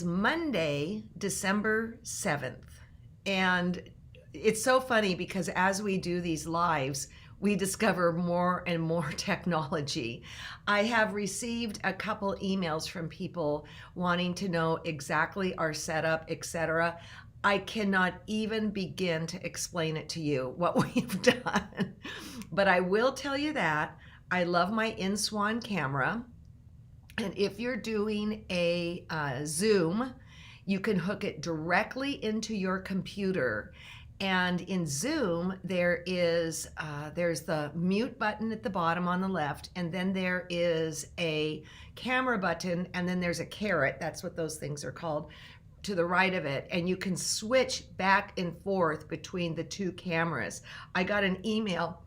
Monday, December 7th. And it's so funny because as we do these lives, we discover more and more technology. I have received a couple emails from people wanting to know exactly our setup, etc. I cannot even begin to explain it to you what we've done. But I will tell you that I love my InSwan camera. And if you're doing a Zoom, you can hook it directly into your computer. And in Zoom, there's the mute button at the bottom on the left, and then there is a camera button, and then there's a caret. That's what those things are called, to the right of it, and you can switch back and forth between the two cameras. I got an email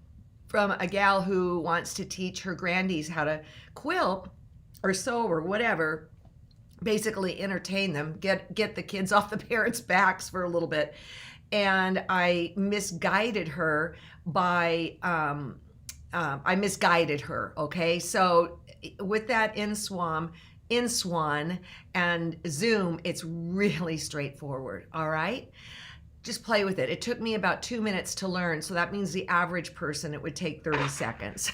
from a gal who wants to teach her grandies how to quilt or sew or whatever, basically entertain them, get the kids off the parents' backs for a little bit. And I misguided her by I misguided her. Okay, so with that InSwan and Zoom, it's really straightforward. All right, just play with it. It took me about 2 minutes to learn, so that means the average person, it would take 30 seconds.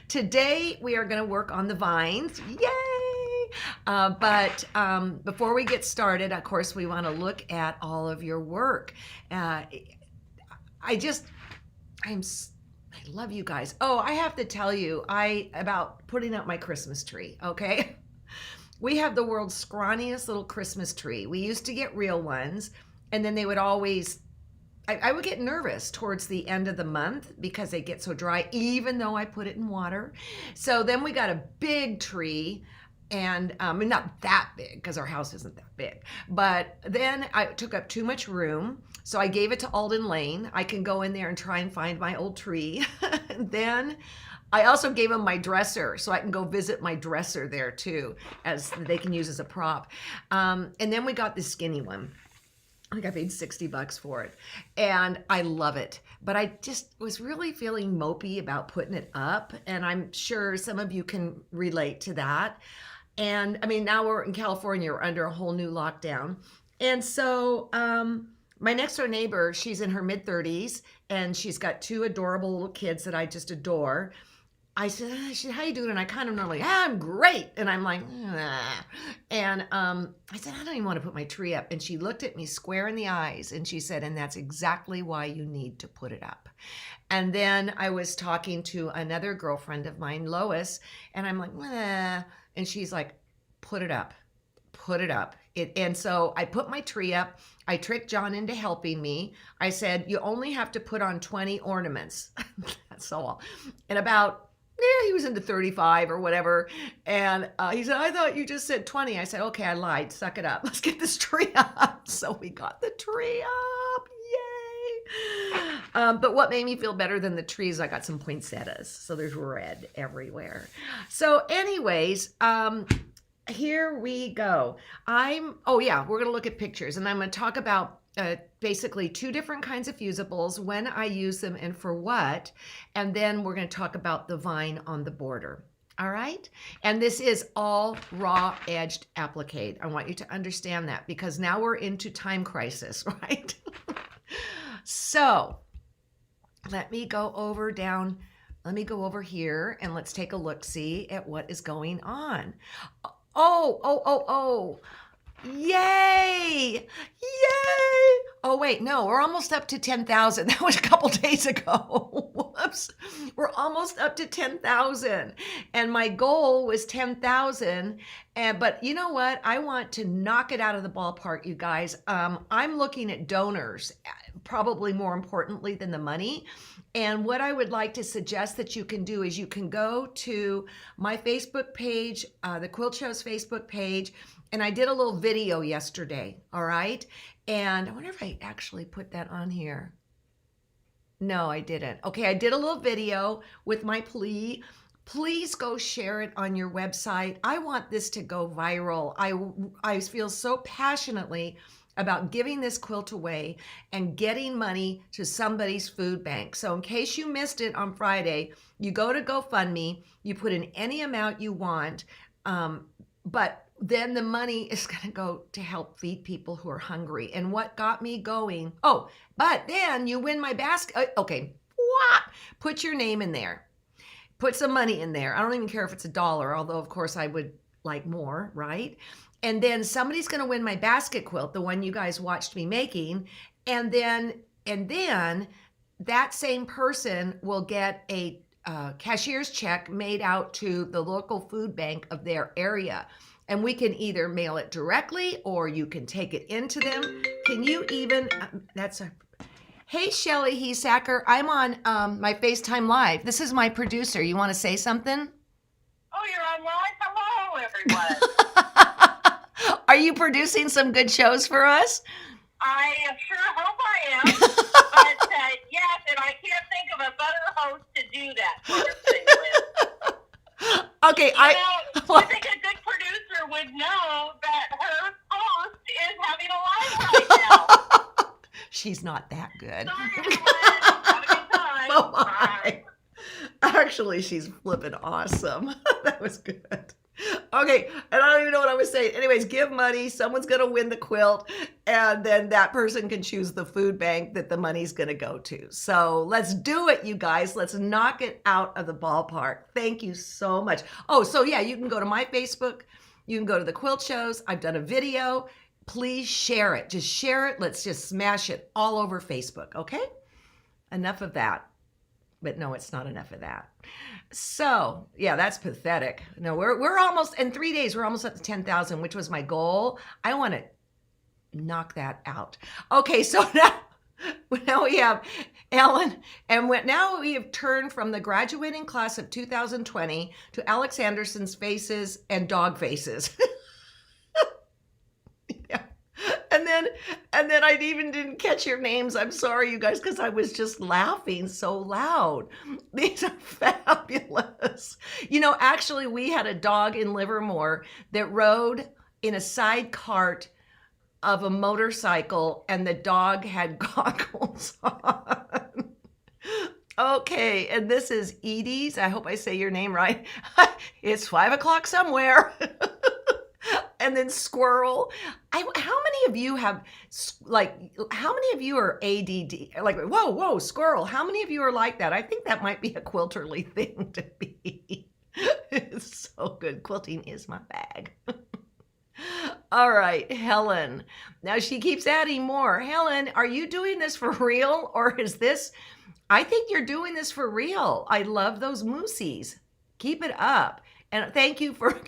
Today, we are going to work on the vines. Yay! But before we get started, of course, we want to look at all of your work. I love you guys. Oh, I have to tell you about putting up my Christmas tree, okay? We have the world's scrawniest little Christmas tree. We used to get real ones, and then they would always, I would get nervous towards the end of the month because they get so dry, even though I put it in water. So then we got a big tree, and not that big because our house isn't that big, but then I took up too much room. So I gave it to Alden Lane. I can go in there and try and find my old tree. Then I also gave him my dresser, so I can go visit my dresser there too, as they can use as a prop. And then we got this skinny one. I think I paid $60 for it, and I love it. But I just was really feeling mopey about putting it up, and I'm sure some of you can relate to that. And I mean, now we're in California, we're under a whole new lockdown. And so my next door neighbor, she's in her mid-30s, and she's got two adorable little kids that I just adore. I said, how you doing? And I kind of normally, I'm great. And I'm like, nah. And I said, I don't even want to put my tree up. And she looked at me square in the eyes and she said, and that's exactly why you need to put it up. And then I was talking to another girlfriend of mine, Lois, and I'm like, nah. And she's like, put it up, put it up. And so I put my tree up. I tricked John into helping me. I said, you only have to put on 20 ornaments. That's all. And he was into 35 or whatever. And he said, I thought you just said 20. I said, okay, I lied. Suck it up. Let's get this tree up. So we got the tree up. Yay. But what made me feel better than the trees, I got some poinsettias. So there's red everywhere. So anyways, here we go. We're going to look at pictures, and I'm going to talk about basically two different kinds of fusibles, when I use them and for what, and then we're going to talk about the vine on the border. All right? And this is all raw edged applique. I want you to understand that because now we're into time crisis, right? So let me go over here and let's take a look-see at what is going on. Oh. Yay! Yay! Oh, wait, no, we're almost up to 10,000. That was a couple days ago. Whoops. We're almost up to 10,000. And my goal was 10,000. But you know what? I want to knock it out of the ballpark, you guys. I'm looking at donors, probably more importantly than the money. And what I would like to suggest that you can do is you can go to my Facebook page, the Quilt Show's Facebook page, and I did a little video yesterday, all right? And I wonder if I actually put that on here. No, I didn't. Okay, I did a little video with my plea. Please go share it on your website. I want this to go viral. I feel so passionately about giving this quilt away and getting money to somebody's food bank. So in case you missed it on Friday, you go to GoFundMe, you put in any amount you want, but then the money is going to go to help feed people who are hungry. And what got me going, oh, but then you win my basket. Okay, what? Put your name in there. Put some money in there. I don't even care if it's $1, although of course I would like more, right? And then somebody's going to win my basket quilt, the one you guys watched me making. And then that same person will get a cashier's check made out to the local food bank of their area. And we can either mail it directly or you can take it into them. Can you even, hey, Shelly Heesacker, I'm on my FaceTime Live. This is my producer. You want to say something? Oh, you're on live? Hello, everyone. Are you producing some good shows for us? I sure hope I am. But yes, and I can't think of a better host to do that sort of thing with. Okay, I think a good producer would know that her host is having a live right now. She's not that good. Sorry, everyone. Have a good time. Oh, my. Actually, she's flipping awesome. That was good. Okay, and I don't even know what I was saying. Anyways, give money. Someone's going to win the quilt, and then that person can choose the food bank that the money's going to go to. So let's do it, you guys. Let's knock it out of the ballpark. Thank you so much. Oh, so yeah, you can go to my Facebook. You can go to the quilt shows. I've done a video. Please share it. Just share it. Let's just smash it all over Facebook, okay? Enough of that. But no, it's not enough of that. So yeah, that's pathetic. No, we're almost, in 3 days, we're almost at the 10,000, which was my goal. I want to knock that out. Okay, so now we have Ellen, and now we have turned from the graduating class of 2020 to Alex Anderson's faces and dog faces. Yeah. And then I even didn't catch your names. I'm sorry, you guys, because I was just laughing so loud. These are fabulous. You know, actually, we had a dog in Livermore that rode in a side cart of a motorcycle, and the dog had goggles on. Okay, and this is Edie's. I hope I say your name right. It's 5 o'clock somewhere. And then Squirrel. How many of you have, how many of you are ADD? Like, whoa, Squirrel. How many of you are like that? I think that might be a quilterly thing to be. It's so good. Quilting is my bag. All right, Helen. Now she keeps adding more. Helen, are you doing this for real? Or is this, I think you're doing this for real. I love those moosies. Keep it up. And thank you for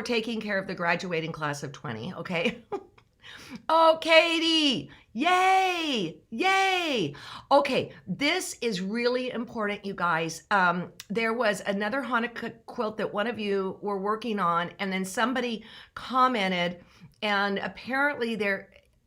taking care of the graduating class of 20, okay? Oh, Katie, yay. Okay, this is really important, you guys. There was another Hanukkah quilt that one of you were working on, and then somebody commented, and apparently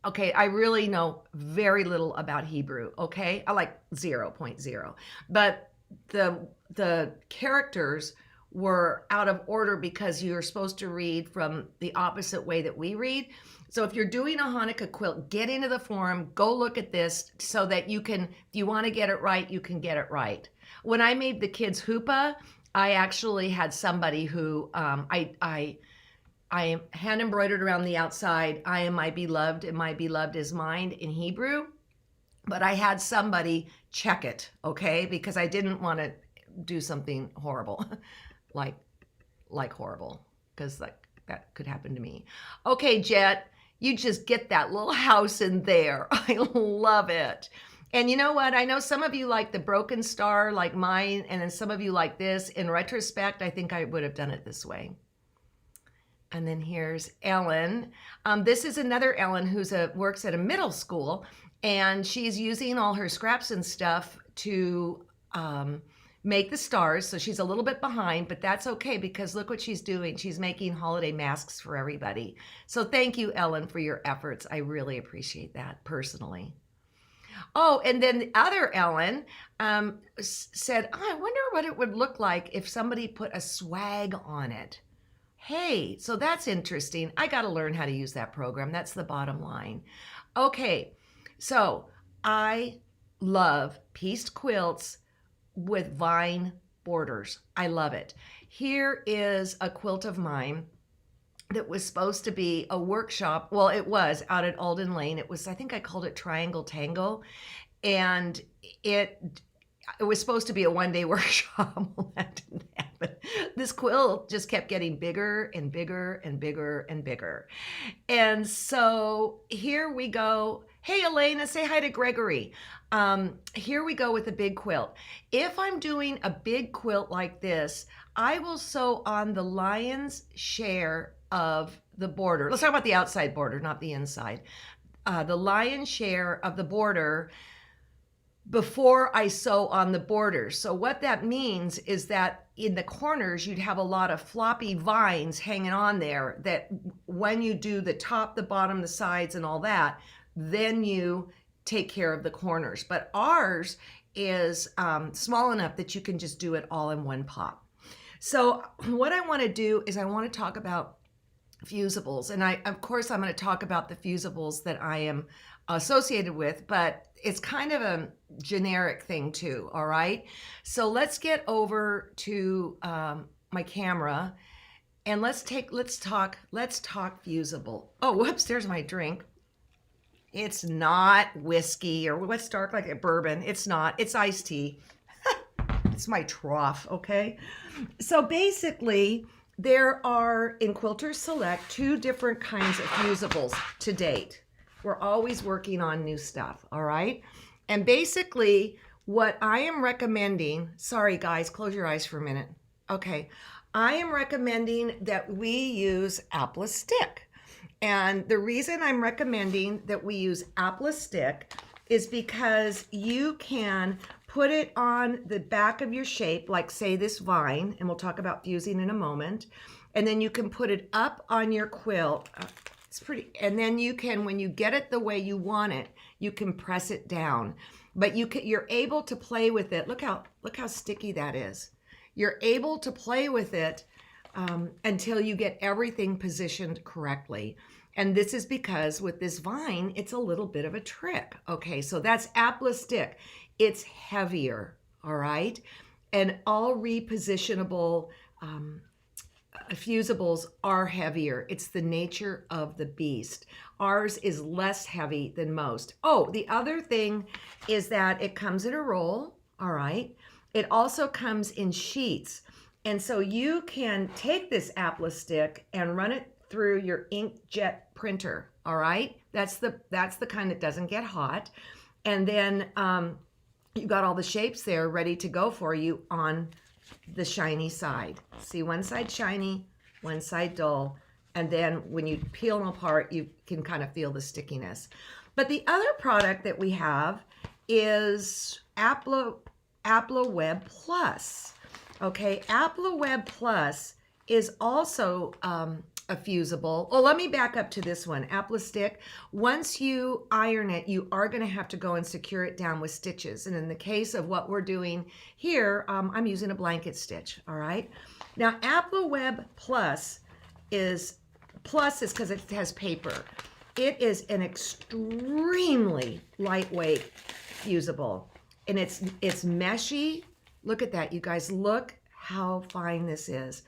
okay, I really know very little about Hebrew, okay? I like 0.0, but the characters were out of order because you're supposed to read from the opposite way that we read. So if you're doing a Hanukkah quilt, get into the forum, go look at this so that you can, if you want to get it right, you can get it right. When I made the kids' huppah, I actually had somebody who, I hand embroidered around the outside, I am my beloved and my beloved is mine in Hebrew. But I had somebody check it, okay? Because I didn't want to do something horrible. like horrible, because that could happen to me. Okay, Jet, you just get that little house in there. I love it. And you know what? I know some of you like the broken star like mine, and then some of you like this. In retrospect, I think I would have done it this way. And then here's Ellen. This is another Ellen who's works at a middle school, and she's using all her scraps and stuff to make the stars. So she's a little bit behind, but that's okay because look what she's doing. She's making holiday masks for everybody. So thank you, Ellen, for your efforts. I really appreciate that personally. Oh, and then the other Ellen said, oh, I wonder what it would look like if somebody put a swag on it. Hey, so that's interesting. I got to learn how to use that program. That's the bottom line. Okay, so I love pieced quilts with vine borders. I love it. Here is a quilt of mine that was supposed to be a workshop. Well, it was out at Alden Lane. It was, I think I called it Triangle Tango. And it was supposed to be a one-day workshop. Well, that didn't happen. This quilt just kept getting bigger and bigger and bigger and bigger. And so here we go. Hey, Elena, say hi to Gregory. Here we go with a big quilt. If I'm doing a big quilt like this, I will sew on the lion's share of the border. Let's talk about the outside border, not the inside. The lion's share of the border before I sew on the borders. So what that means is that in the corners, you'd have a lot of floppy vines hanging on there that when you do the top, the bottom, the sides, and all that, then you take care of the corners. But ours is small enough that you can just do it all in one pop. So what I want to do is I want to talk about Fusibles. And of course, I'm going to talk about the Fusibles that I am associated with, but it's kind of a generic thing too, all right? So let's get over to my camera and let's talk Fusible. Oh, whoops, there's my drink. It's not whiskey or what's dark like a bourbon. It's not, it's iced tea. It's my trough, okay? So basically, there are in Quilters Select 2 different kinds of Fusibles to date. We're always working on new stuff, all right? And basically, what I am recommending, sorry guys, close your eyes for a minute. Okay, I am recommending that we use Applique. And the reason I'm recommending that we use Applique is because you can put it on the back of your shape, like say this vine, and we'll talk about fusing in a moment. And then you can put it up on your quilt. It's pretty, and then you can, when you get it the way you want it, you can press it down. But you're able to play with it. Look how sticky that is. You're able to play with it until you get everything positioned correctly. And this is because with this vine, it's a little bit of a trick. Okay, so that's Applique. It's heavier, all right? And all repositionable Fusibles are heavier. It's the nature of the beast. Ours is less heavy than most. Oh, the other thing is that it comes in a roll, all right? It also comes in sheets. And so you can take this Applique and run it through your inkjet printer, all right? That's the kind that doesn't get hot. And then you got all the shapes there ready to go for you on the shiny side. See, one side shiny, one side dull, and then when you peel them apart, you can kind of feel the stickiness. But the other product that we have is Web Plus. Okay, Web Plus is also a fusible. Oh, let me back up to this one, Applique. Once you iron it, you are going to have to go and secure it down with stitches. And in the case of what we're doing here, I'm using a blanket stitch, all right? Now, Web Plus is because it has paper. It is an extremely lightweight fusible, and it's meshy. Look at that, you guys. Look how fine this is.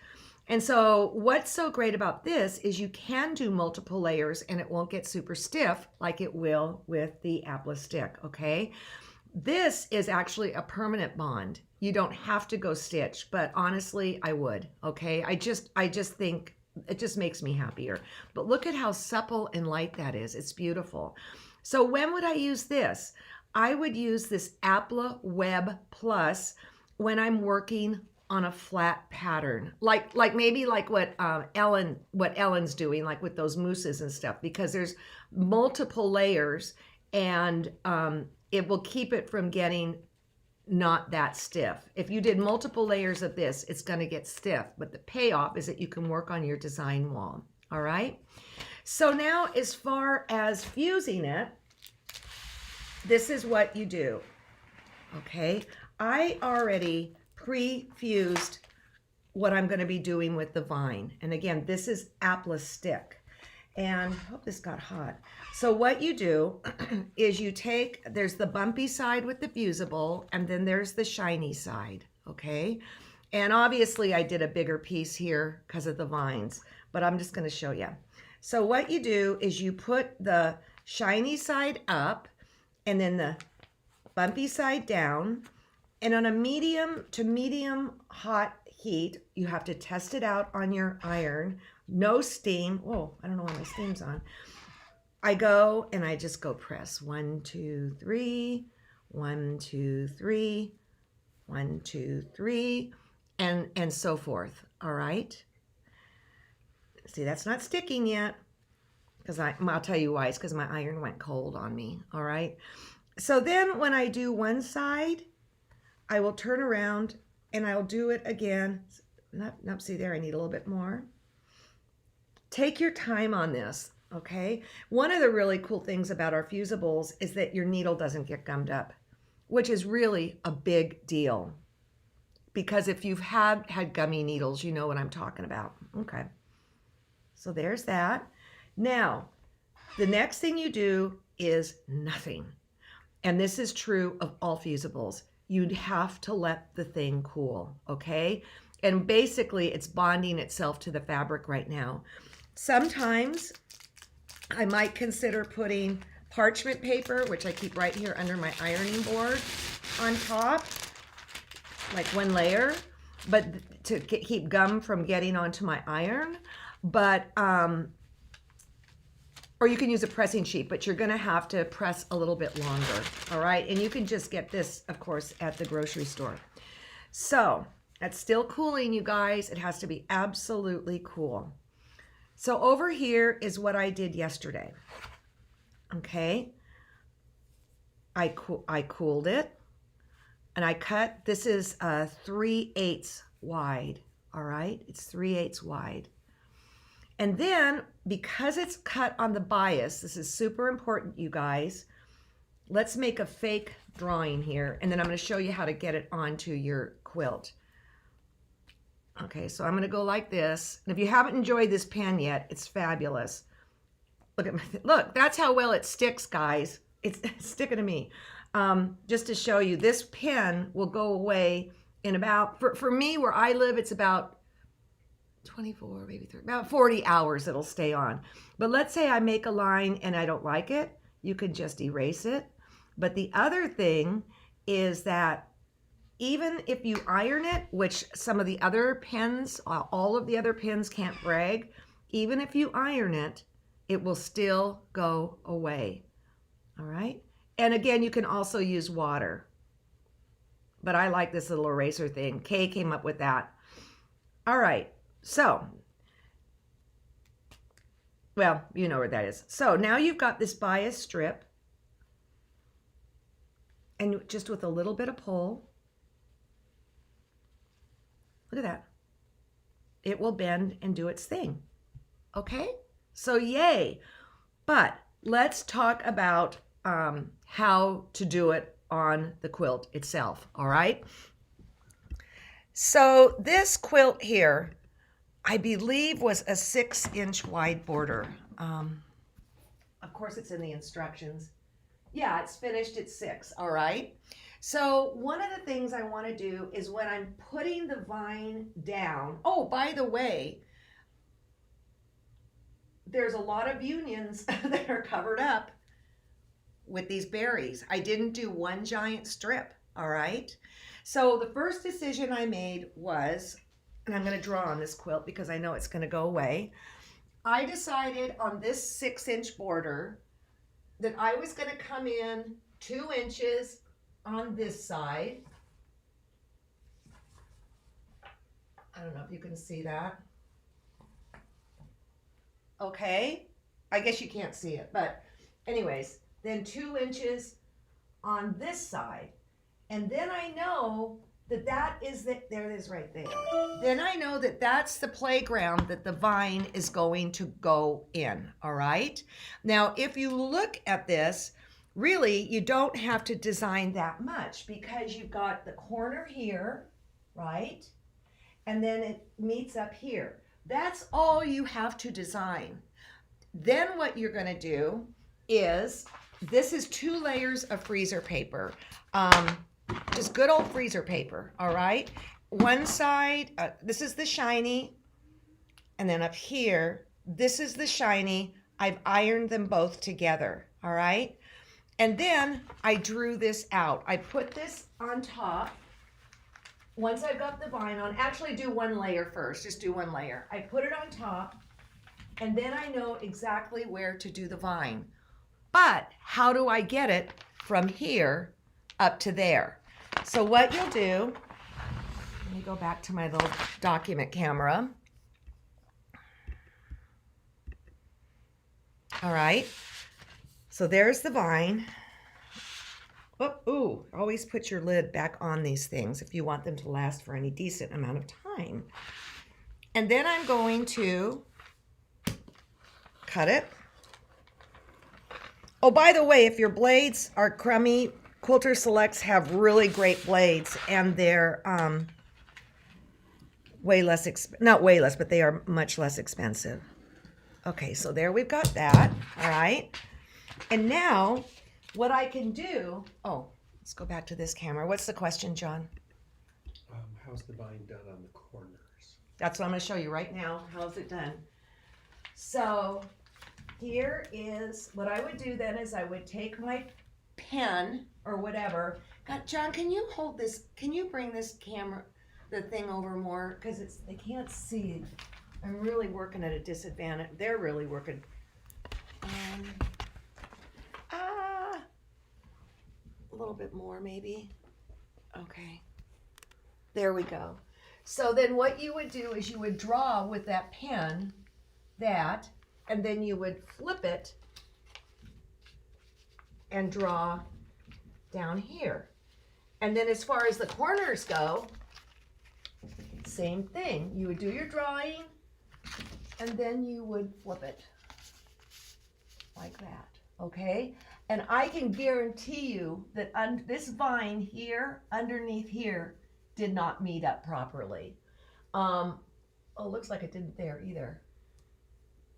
And so what's so great about this is you can do multiple layers and it won't get super stiff like it will with the Applique, okay? This is actually a permanent bond. You don't have to go stitch, but honestly, I would, okay? I just think it just makes me happier. But look at how supple and light that is. It's beautiful. So when would I use this? I would use this Web Plus when I'm working on a flat pattern, like maybe like what Ellen's doing, like with those mousses and stuff, because there's multiple layers and it will keep it from getting not that stiff. If you did multiple layers of this, it's going to get stiff, but the payoff is that you can work on your design wall. All right. So now as far as fusing it, this is what you do. Okay. I already pre-fused what I'm going to be doing with the vine. And again, this is Applique. And I hope this got hot. So what you do is you take, there's the bumpy side with the fusible, and then there's the shiny side, okay? And obviously I did a bigger piece here because of the vines. but I'm just going to show you. So what you do is you put the shiny side up and then the bumpy side down, and on a medium to medium hot heat, you have to test it out on your iron. No steam. Oh, I don't know why my steam's on. I go and I just go press 1, 2, 3, 1, 2, 3, 1, 2, 3, and so forth. All right. See, that's not sticking yet, because I'll tell you why. It's because my iron went cold on me. All right. So then when I do one side, I will turn around and I'll do it again. Nope, see there, I need a little bit more. Take your time on this, okay? One of the really cool things about our Fusibles is that your needle doesn't get gummed up, which is really a big deal. Because if you've had gummy needles, you know what I'm talking about. Okay, so there's that. Now, the next thing you do is nothing. And this is true of all Fusibles. You'd have to let the thing cool, okay? And basically, it's bonding itself to the fabric right now. Sometimes I might consider putting parchment paper, which I keep right here under my ironing board, on top, like one layer, but to keep gum from getting onto my iron. But or you can use a pressing sheet, but you're gonna have to press a little bit longer, all right? And you can just get this, of course, at the grocery store. So that's still cooling, you guys. It has to be absolutely cool. So over here is what I did yesterday, okay? I cooled it, and I cut, this is 3/8 wide, all right? It's 3/8 wide. And then, because it's cut on the bias, this is super important, you guys. Let's make a fake drawing here, and then I'm going to show you how to get it onto your quilt. Okay, so I'm going to go like this. And if you haven't enjoyed this pen yet, it's fabulous. Look at my, look, that's how well it sticks, guys. It's sticking to me. Just to show you, this pen will go away in about, for me, where I live, it's about 24, maybe 30, about 40 hours it'll stay on. But let's say I make a line and I don't like it, you can just erase it. But the other thing is that even if you iron it, which some of the other pens, all of the other pens can't brag, even if you iron it, it will still go away. All right. And again, you can also use water. But I like this little eraser thing. Kay came up with that. All right. So, well, you know where that is. So now you've got this bias strip, and just with a little bit of pull, look at that. It will bend and do its thing. Okay? So yay. But let's talk about how to do it on the quilt itself. All right? So this quilt here, I believe, was a 6-inch wide border. Of course, it's in the instructions. Yeah, it's finished at 6, all right? So one of the things I want to do is when I'm putting the vine down, oh, by the way, there's a lot of unions that are covered up with these berries. I didn't do one giant strip, all right? So the first decision I made was, and I'm going to draw on this quilt because I know it's going to go away. I decided on this 6-inch border that I was going to come in 2 inches on this side. I don't know if you can see that. Okay. I guess you can't see it, but anyways, then 2 inches on this side. And then I know that is there it is right there. Then I know that that's the playground that the vine is going to go in, all right? Now, if you look at this, really, you don't have to design that much because you've got the corner here, right? And then it meets up here. That's all you have to design. Then what you're gonna do is, this is 2 layers of freezer paper. Just good old freezer paper, all right? One side, this is the shiny, and then up here, this is the shiny. I've ironed them both together, all right? And then I drew this out. I put this on top. Once I've got the vine on, actually do one layer first, just do one layer. I put it on top, and then I know exactly where to do the vine. But how do I get it from here up to there? So what you'll do, let me go back to my little document camera. All right, so there's the vine. Oh, ooh, always put your lid back on these things if you want them to last for any decent amount of time. And then I'm going to cut it. Oh, by the way, if your blades are crummy, Quilter Selects have really great blades, and they're way less, not way less, but they are much less expensive. Okay, so there we've got that, all right? And now what I can do, oh, let's go back to this camera. What's the question, John? How's the vine done on the corners? That's what I'm going to show you right now. How's it done? So here is what I would do then is I would take my pen or whatever. God, John, can you hold this? Can you bring this camera, the thing over more? Because they can't see. I'm really working at a disadvantage. They're really working. A little bit more maybe. Okay. There we go. So then what you would do is you would draw with that pen that, and then you would flip it and draw down here. And then as far as the corners go, same thing. You would do your drawing and then you would flip it like that, okay? And I can guarantee you that this vine here, underneath here, did not meet up properly. Oh, looks like it didn't there either.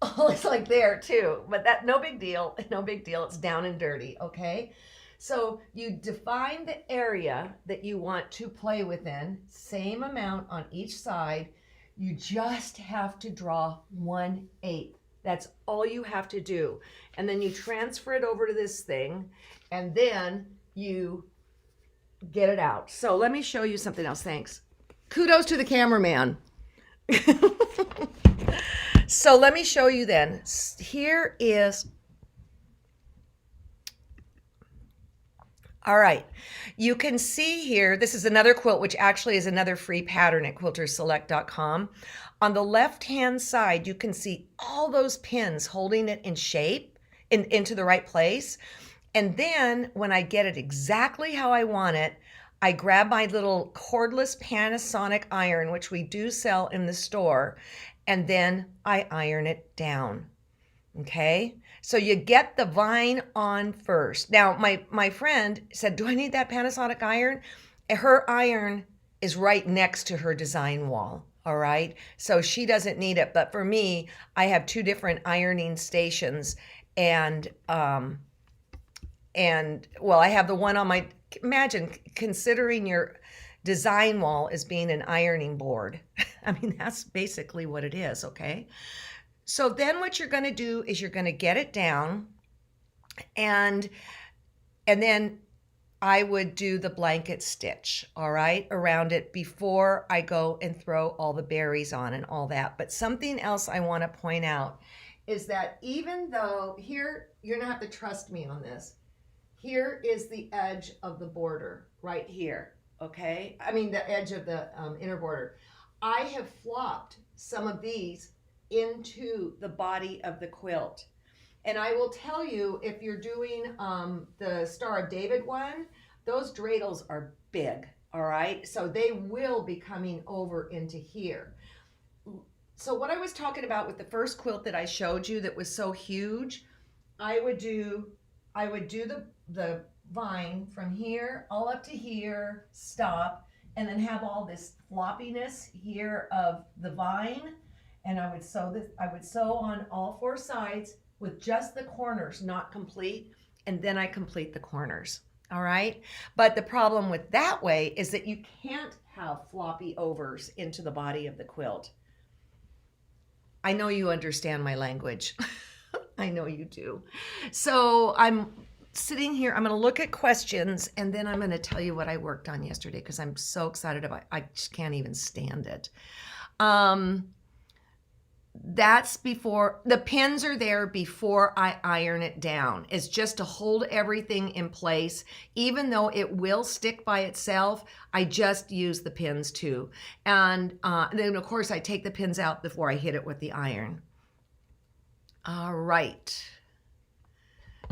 Oh, looks like there too, but that, no big deal, no big deal. It's down and dirty, okay? So you define the area that you want to play within, same amount on each side. You just have to draw 1/8. That's all you have to do. And then you transfer it over to this thing, and then you get it out. So let me show you something else. Thanks. Kudos to the cameraman. So let me show you then. Here is, all right. You can see here, this is another quilt, which actually is another free pattern at quilterselect.com. On the left-hand side, you can see all those pins holding it in shape, into the right place. And then when I get it exactly how I want it, I grab my little cordless Panasonic iron, which we do sell in the store, and then I iron it down. Okay? So you get the vine on first. Now, my friend said, do I need that Panasonic iron? Her iron is right next to her design wall. All right. So she doesn't need it. But for me, I have two different ironing stations. And well, I have the one on my, imagine considering your design wall as being an ironing board. I mean, that's basically what it is. Okay. So then what you're going to do is you're going to get it down, and then I would do the blanket stitch, all right, around it before I go and throw all the berries on and all that. But something else I want to point out is that even though here, you're going to have to trust me on this, here is the edge of the border right here, okay? I mean, the edge of the inner border. I have flopped some of these into the body of the quilt. And I will tell you, if you're doing the Star of David one, those dreidels are big, all right? So they will be coming over into here. So what I was talking about with the first quilt that I showed you that was so huge, I would do the vine from here all up to here, stop, and then have all this floppiness here of the vine. And I would sew on all four sides with just the corners not complete, and then I complete the corners, all right? But the problem with that way is that you can't have floppy overs into the body of the quilt. I know you understand my language. I know you do. So I'm sitting here. I'm going to look at questions, and then I'm going to tell you what I worked on yesterday because I'm so excited about it. I just can't even stand it. That's before the pins are there before I iron it down. It's just to hold everything in place. Even though it will stick by itself, I just use the pins too. And then of course I take the pins out before I hit it with the iron. All right.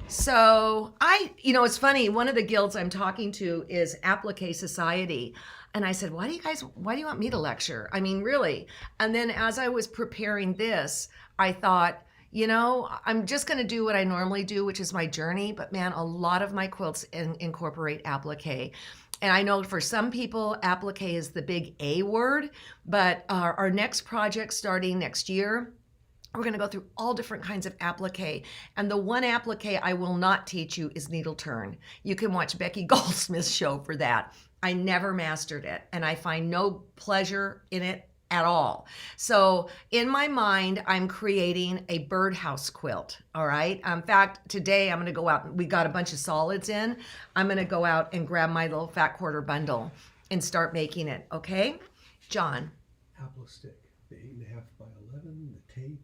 So it's funny. One of the guilds I'm talking to is Applique Society. And I said, why do you want me to lecture? I mean, really? And then as I was preparing this, I thought, I'm just going to do what I normally do, which is my journey. But man, a lot of my quilts incorporate applique. And I know for some people, applique is the big A word, but our next project starting next year, we're going to go through all different kinds of applique. And the one applique I will not teach you is needle turn. You can watch Becky Goldsmith's show for that. I never mastered it, and I find no pleasure in it at all. So in my mind, I'm creating a birdhouse quilt, all right? In fact, today I'm going to go out. We got a bunch of solids in. I'm going to go out and grab my little fat quarter bundle and start making it, okay? John. Applique, the 8.5 by 11, the tape.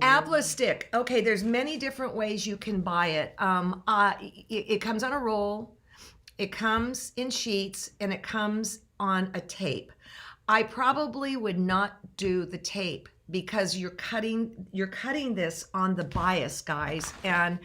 Applique. Okay, there's many different ways you can buy it. It comes on a roll, it comes in sheets, and it comes on a tape. I probably would not do the tape because you're cutting this on the bias, guys, and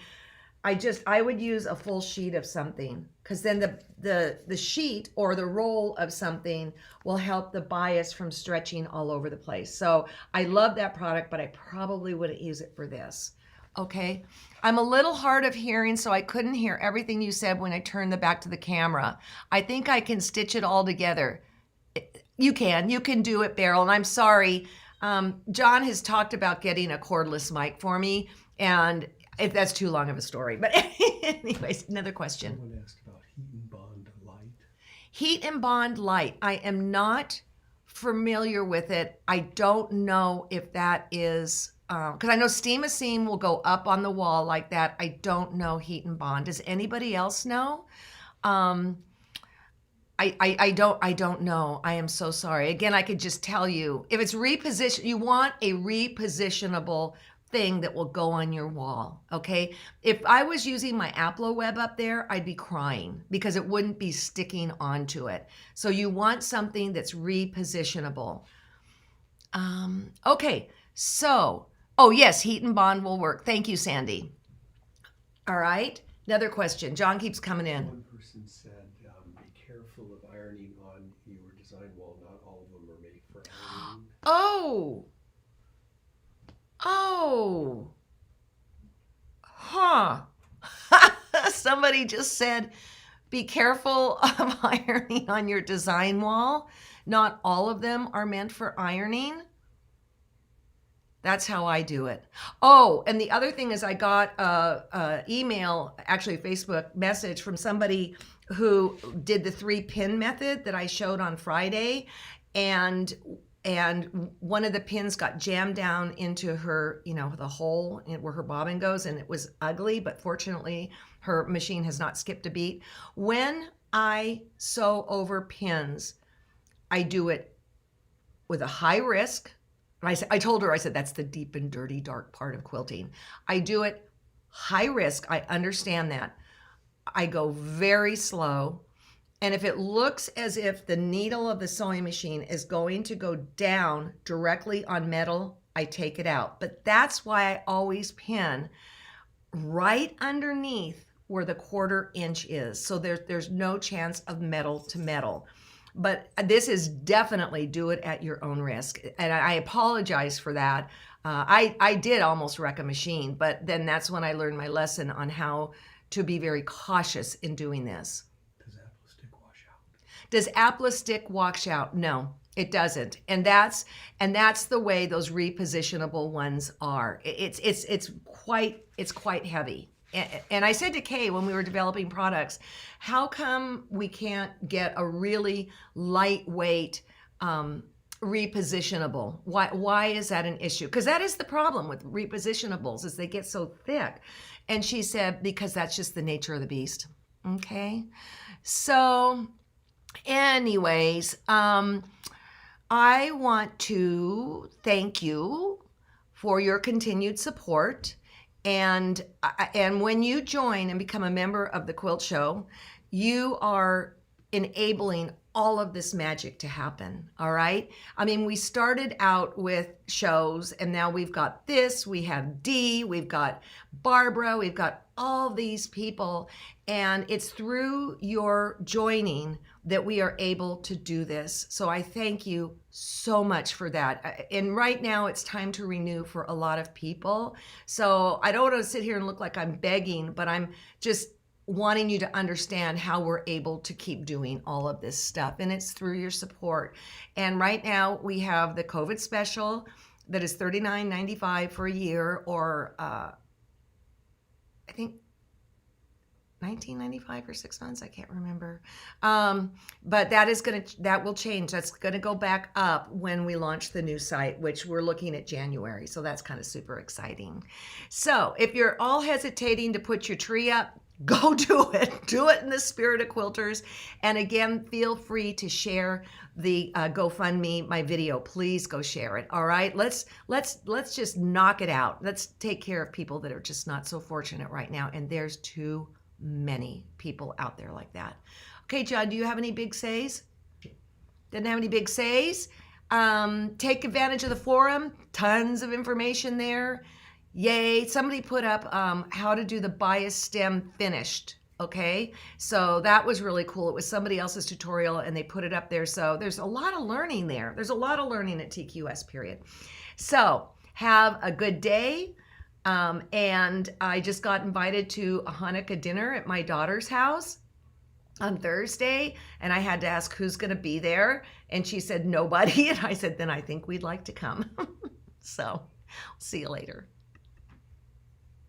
I would use a full sheet of something because then the sheet or the roll of something will help the bias from stretching all over the place. So I love that product, but I probably wouldn't use it for this. Okay. I'm a little hard of hearing, so I couldn't hear everything you said when I turned the back to the camera. I think I can stitch it all together. You can do it, Beryl. And I'm sorry. John has talked about getting a cordless mic for me, and that's too long of a story. But anyways, another question. Someone asked about heat and bond light. Heat and bond light. I am not familiar with it. I don't know if that is, because I know steam a seam will go up on the wall like that. I don't know heat and bond. Does anybody else know? I don't know. I am so sorry. Again, I could just tell you, if it's reposition, you want a repositionable thing that will go on your wall, okay? If I was using my Aplo web up there, I'd be crying because it wouldn't be sticking onto it. So you want something that's repositionable. Okay, so, oh yes, heat and bond will work. Thank you, Sandy. All right, another question. John keeps coming in. One person said, be careful of ironing on your design wall. Not all of them are made for ironing. Oh, huh. Somebody just said, be careful of ironing on your design wall. Not all of them are meant for ironing. That's how I do it. Oh, and the other thing is I got a email, actually a Facebook message from somebody who did the 3-pin method that I showed on Friday. And one of the pins got jammed down into her, the hole where her bobbin goes, and it was ugly, but fortunately her machine has not skipped a beat. When I sew over pins, I do it with a high risk. I told her, I said, that's the deep and dirty, dark part of quilting. I do it high risk. I understand that. I go very slow. And if it looks as if the needle of the sewing machine is going to go down directly on metal, I take it out. But that's why I always pin right underneath where the 1/4 inch is. So there's no chance of metal to metal. But this is definitely do it at your own risk. And I apologize for that. I did almost wreck a machine, but then that's when I learned my lesson on how to be very cautious in doing this. Does Applique wash out? No, it doesn't. And that's the way those repositionable ones are. It's quite heavy. And I said to Kay when we were developing products, how come we can't get a really lightweight repositionable. Why is that an issue? Because that is the problem with repositionables, is they get so thick. And she said, because that's just the nature of the beast. Okay. So anyways, I want to thank you for your continued support. And when you join and become a member of the Quilt Show, you are enabling all of this magic to happen. All right. I mean, we started out with shows, and now we've got this, we have Dee, we've got Barbara, we've got all these people. And it's through your joining that we are able to do this. So I thank you so much for that. And right now it's time to renew for a lot of people. So I don't want to sit here and look like I'm begging, but I'm just wanting you to understand how we're able to keep doing all of this stuff. And it's through your support. And right now we have the COVID special that is $39.95 for a year, or I think $19.95 for 6 months. I can't remember. But that will change. That's gonna go back up when we launch the new site, which we're looking at January. So that's kind of super exciting. So if you're all hesitating to put your tree up, go do it. Do it in the spirit of quilters. And again, feel free to share the GoFundMe, my video. Please go share it. All right. Let's just knock it out. Let's take care of people that are just not so fortunate right now. And there's too many people out there like that. Okay, John, do you have any big says? Didn't have any big says? Take advantage of the forum. Tons of information there. Yay. Somebody put up how to do the bias stem finished. Okay, so that was really cool. It was somebody else's tutorial and they put it up there. So there's a lot of learning there. There's a lot of learning at TQS period. So have a good day. And I just got invited to a Hanukkah dinner at my daughter's house on Thursday. And I had to ask who's going to be there. And she said, nobody. And I said, then I think we'd like to come. So see you later.